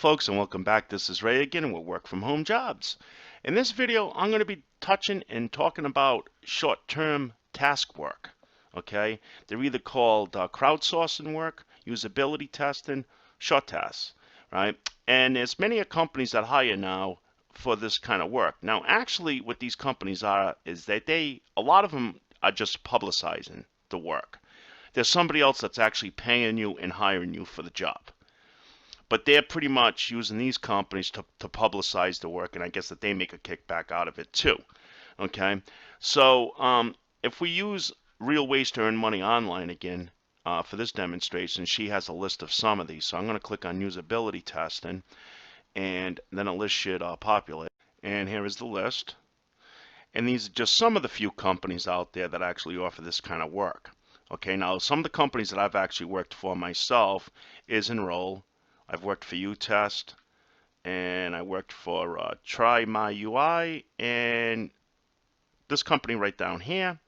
folks, and welcome back. This is Ray again with Work From Home Jobs. In this video, I'm going to be touching and talking about short-term task work. Okay, they're either called crowdsourcing work, usability testing, short tasks, right? And there's many companies that hire now for this kind of work. Now, actually, what these companies are is that a lot of them are just publicizing the work. There's somebody else that's actually paying you and hiring you for the job. But they're pretty much using these companies to publicize the work, and I guess that they make a kickback out of it too. Okay, so if we use Real Ways to Earn Money Online again for this demonstration, she has a list of some of these. So I'm going to click on usability testing, and then a list should populate. And here is the list. And these are just some of the few companies out there that actually offer this kind of work. Okay, now some of the companies that I've actually worked for myself is Enroll. I've worked for UTest, and I worked for Try My UI, and this company right down here.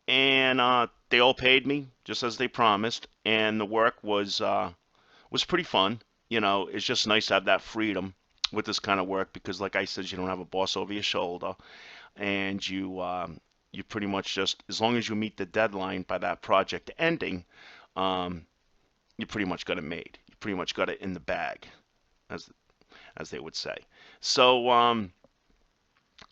And they all paid me just as they promised, and the work was pretty fun. You know, it's just nice to have that freedom with this kind of work because, like I said, you don't have a boss over your shoulder, and you pretty much just, as long as you meet the deadline by that project ending, you pretty much got it made. You pretty much got it in the bag, as they would say. So,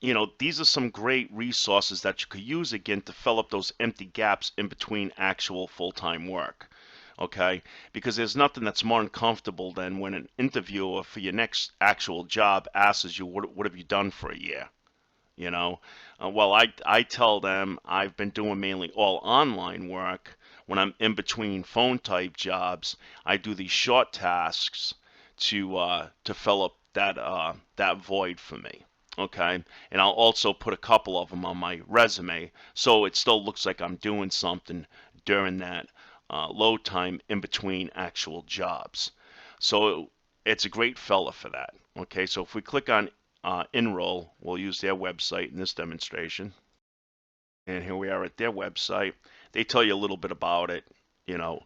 you know, these are some great resources that you could use again to fill up those empty gaps in between actual full-time work. Okay, because there's nothing that's more uncomfortable than when an interviewer for your next actual job asks you, what have you done for a year? You know, well, I tell them I've been doing mainly all online work. When I'm in between phone type jobs, I do these short tasks to fill up that void for me. Okay, and I'll also put a couple of them on my resume, so it still looks like I'm doing something during that load time in between actual jobs. So it's a great fella for that. Okay, so if we click on Enroll, we'll use their website in this demonstration. And here we are at their website. They tell you a little bit about it, you know,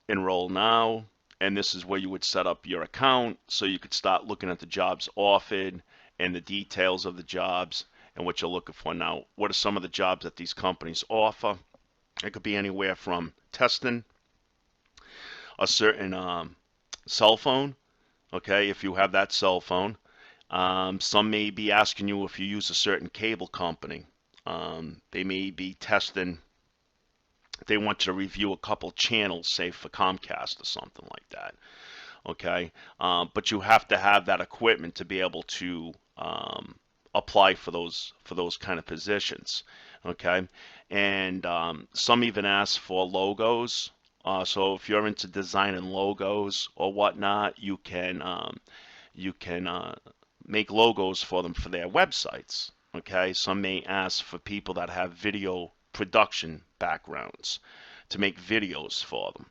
enroll now, and this is where you would set up your account so you could start looking at the jobs offered and the details of the jobs and what you're looking for. Now, what are some of the jobs that these companies offer? It could be anywhere from testing a certain cell phone, okay, if you have that cell phone. Some may be asking you if you use a certain cable company. They may be testing, they want you to review a couple channels, say for Comcast or something like that. Okay, but you have to have that equipment to be able to apply for those kind of positions. Okay, and some even ask for logos. So if you're into designing logos or whatnot, you can make logos for them for their websites. Okay, some may ask for people that have video production backgrounds to make videos for them.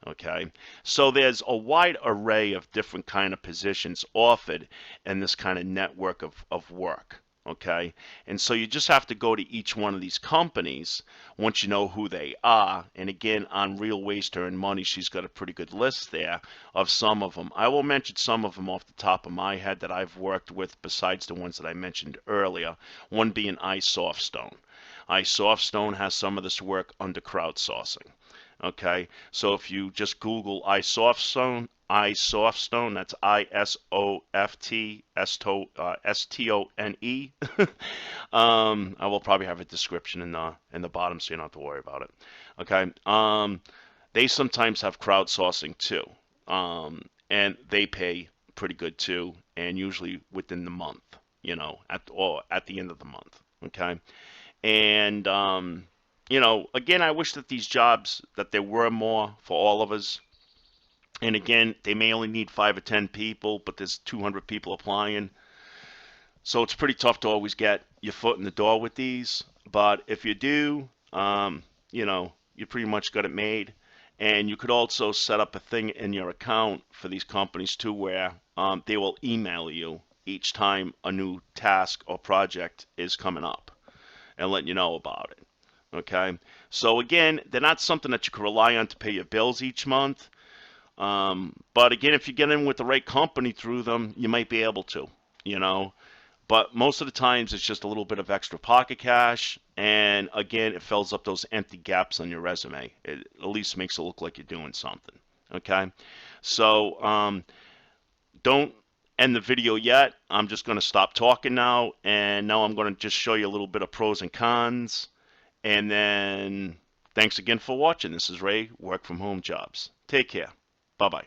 Okay, so there's a wide array of different kind of positions offered in this kind of network of work. Okay, and so you just have to go to each one of these companies once you know who they are. And again, on Real Ways to Earn Money, she's got a pretty good list there of some of them. I will mention some of them off the top of my head that I've worked with besides the ones that I mentioned earlier, one being iSoftStone. iSoftStone has some of this work under crowdsourcing. Okay, so if you just Google iSoftStone, that's ISOFTSTONE. I will probably have a description in the bottom, so you don't have to worry about it. Okay, they sometimes have crowdsourcing too, and they pay pretty good too, and usually within the month, you know, at the end of the month. Okay, and you know, again, I wish that these jobs, that there were more for all of us. And again, they may only need 5 or 10 people, but there's 200 people applying. So it's pretty tough to always get your foot in the door with these. But if you do, you know, you pretty much got it made. And you could also set up a thing in your account for these companies too, where they will email you each time a new task or project is coming up and letting you know about it. Okay, so again, they're not something that you can rely on to pay your bills each month, But again, if you get in with the right company through them, you might be able to, you know. But most of the times, it's just a little bit of extra pocket cash, and again, it fills up those empty gaps on your resume. It at least makes it look like you're doing something. Okay, so don't end the video yet. I'm just going to stop talking now, and now I'm going to just show you a little bit of pros and cons, and then thanks again for watching. This is Ray, Work From Home Jobs. Take care. Bye-bye.